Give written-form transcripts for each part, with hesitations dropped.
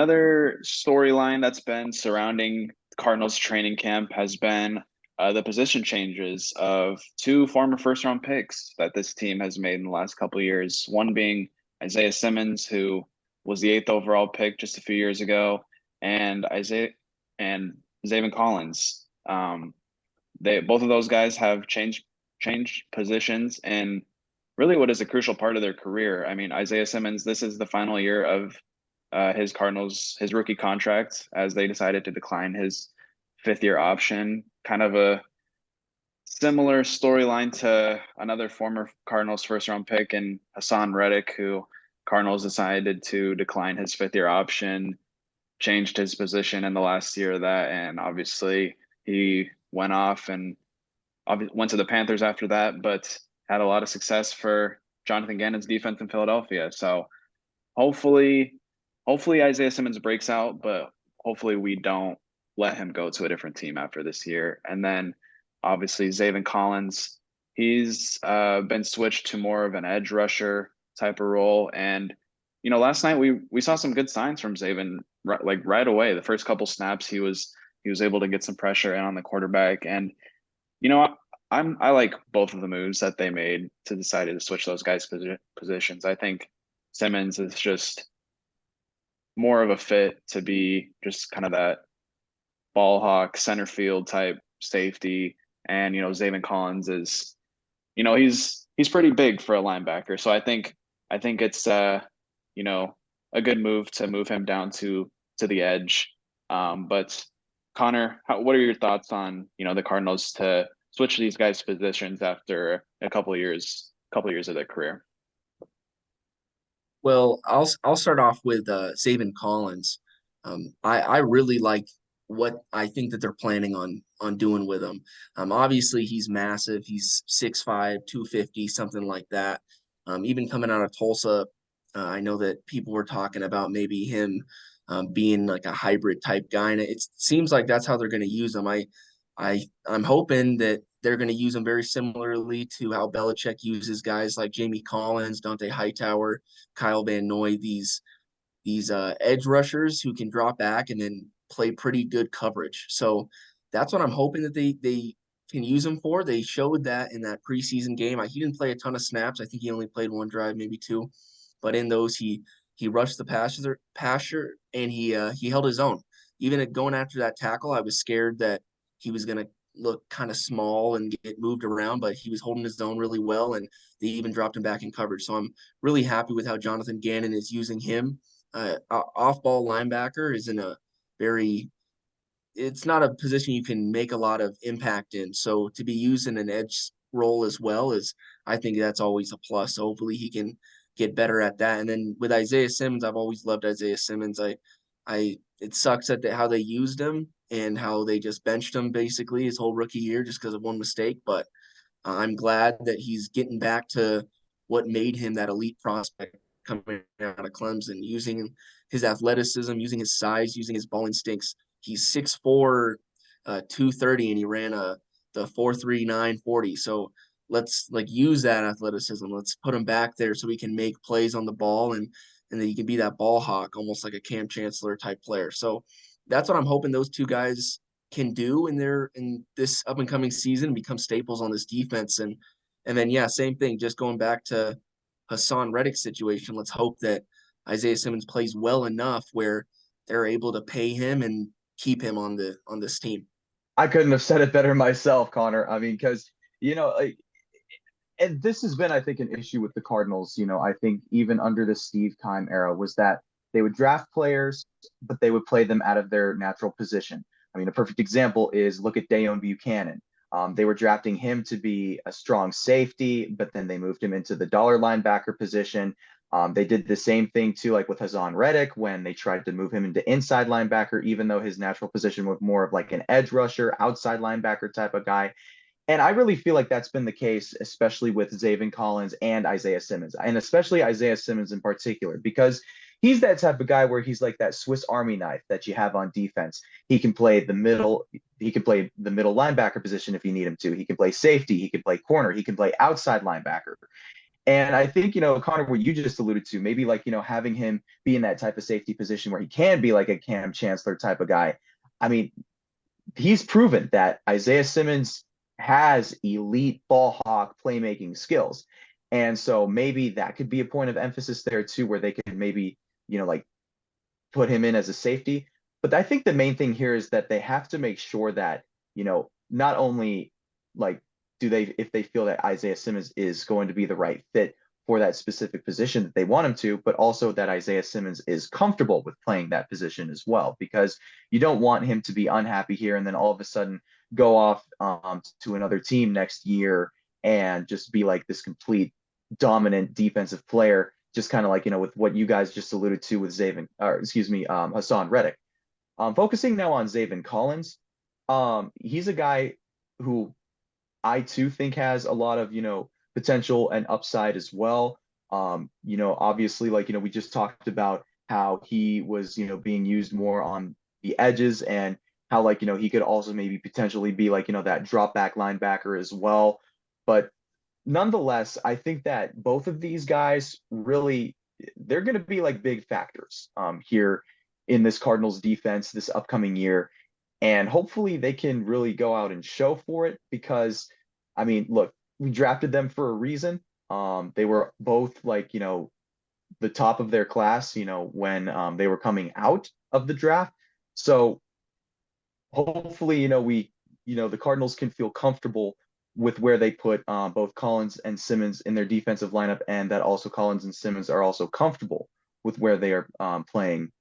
another storyline that's been surrounding Cardinals training camp has been the position changes of two former first round picks that this team has made in the last couple of years. One being Isaiah Simmons, who was the eighth overall pick just a few years ago, and Isaiah and Zaven Collins. They both of those guys have changed positions and really what is a crucial part of their career. I mean, Isaiah Simmons, this is the final year of his rookie contract as they decided to decline his fifth year option. Kind of a similar storyline to another former Cardinals first round pick and Hassan Reddick, who Cardinals decided to decline his fifth year option, changed his position in the last year of that, and obviously he went off and went to the Panthers after that, but had a lot of success for Jonathan Gannon's defense in Philadelphia. So hopefully, hopefully Isaiah Simmons breaks out, but hopefully we don't let him go to a different team after this year. And then obviously Zaven Collins, he's been switched to more of an edge rusher type of role. And last night we saw some good signs from Zaven right away. The first couple snaps he was able to get some pressure in on the quarterback. And I like both of the moves that they made to decide to switch those guys' positions. I think Simmons is just more of a fit to be just kind of that ball hawk center field type safety. And Zaven Collins is, he's pretty big for a linebacker. So I think it's a good move to move him down to the edge. But Connor, what are your thoughts on the Cardinals to switch these guys' positions after a couple of years of their career? Well, I'll start off with Zaven Collins. I really like what I think that they're planning on doing with him. Obviously he's massive. He's 6'5", 250, something like that. Even coming out of Tulsa, I know that people were talking about maybe him being like a hybrid type guy, and it seems like that's how they're going to use him. I'm hoping that they're going to use him very similarly to how Belichick uses guys like Jamie Collins, Dante Hightower, Kyle Van Noy, these edge rushers who can drop back and then play pretty good coverage. So that's what I'm hoping that they can use him for. They showed that in that preseason game. He didn't play a ton of snaps. I think he only played one drive, maybe two, but in those he rushed the passer and he held his own. Even at going after that tackle, I was scared that he was going to look kind of small and get moved around, but he was holding his own really well, and they even dropped him back in coverage. So I'm really happy with how Jonathan Gannon is using him. Off-ball linebacker is in a very it's not a position you can make a lot of impact in. So to be used in an edge role as well is, I think that's always a plus. So hopefully he can get better at that. And then with Isaiah Simmons, I've always loved Isaiah Simmons. It sucks at how they used him and how they just benched him basically his whole rookie year just because of one mistake. But I'm glad that he's getting back to what made him that elite prospect coming out of Clemson, using his athleticism, using his size, using his ball instincts. He's 6'4", 230, and he ran the 4.39 40. So let's use that athleticism. Let's put him back there so he can make plays on the ball and then he can be that ball hawk, almost like a Cam Chancellor type player. So that's what I'm hoping those two guys can do in this up and coming season, become staples on this defense. And then yeah, same thing, just going back to Hassan Reddick's situation. Let's hope that Isaiah Simmons plays well enough where they're able to pay him and keep him on this team. I couldn't have said it better myself, Connor. I mean, because and this has been, I think, an issue with the Cardinals. I think even under the Steve Keim era was that they would draft players, but they would play them out of their natural position. I mean, a perfect example is look at Dayon Buchanan. They were drafting him to be a strong safety, but then they moved him into the dollar linebacker position. They did the same thing too, like with Hassan Reddick, when they tried to move him into inside linebacker, even though his natural position was more of like an edge rusher, outside linebacker type of guy. And I really feel like that's been the case, especially with Zaven Collins and Isaiah Simmons, and especially Isaiah Simmons in particular, because he's that type of guy where he's like that Swiss Army knife that you have on defense. He can play the middle. He can play the middle linebacker position if you need him to. He can play safety. He can play corner. He can play outside linebacker. And I think, Connor, what you just alluded to, maybe like, having him be in that type of safety position where he can be like a Cam Chancellor type of guy. I mean, he's proven that Isaiah Simmons has elite ball hawk playmaking skills. And so maybe that could be a point of emphasis there too, where they could maybe, like put him in as a safety. But I think the main thing here is that they have to make sure that, not only like if they feel that Isaiah Simmons is going to be the right fit for that specific position that they want him to, but also that Isaiah Simmons is comfortable with playing that position as well, because you don't want him to be unhappy here and then all of a sudden go off to another team next year and just be like this complete dominant defensive player, just kind of like, with what you guys just alluded to with Zaven, or excuse me, Hassan Reddick. Focusing now on Zaven Collins, he's a guy who I too think has a lot of, potential and upside as well. Obviously, like, we just talked about how he was, being used more on the edges and how, like, he could also maybe potentially be like, that drop back linebacker as well. But nonetheless, I think that both of these guys really, they're going to be like big factors here in this Cardinals defense this upcoming year. And hopefully they can really go out and show for it because, I mean, look, we drafted them for a reason. They were both like, the top of their class, when they were coming out of the draft. So hopefully, the Cardinals can feel comfortable with where they put both Collins and Simmons in their defensive lineup, and that also Collins and Simmons are also comfortable with where they are playing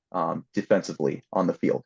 defensively on the field.